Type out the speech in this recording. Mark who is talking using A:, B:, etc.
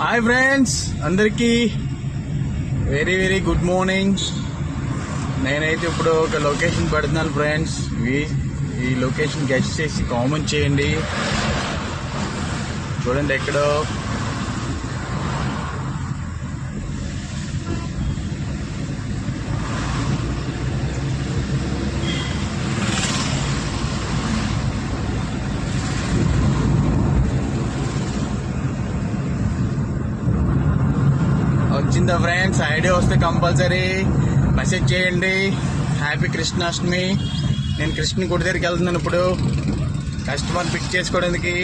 A: Hi friends, అందరికీ very very good morning. నేనైతే ఇప్పుడు ఒక లొకేషన్ పెడుతున్నాను ఫ్రెండ్స్. ఈ లొకేషన్ గెస్ట్ చేసి కామెంట్ చేయండి. చూడండి ఎక్కడో వచ్చిందా ఫ్రెండ్స్. ఐడియా వస్తే కంపల్సరీ మెసేజ్ చేయండి. హ్యాపీ కృష్ణాష్టమి. నేను కృష్ణ గుడి దగ్గరికి వెళ్తున్నాను ఇప్పుడు కస్టమర్ పిక్ చేసుకోవడానికి.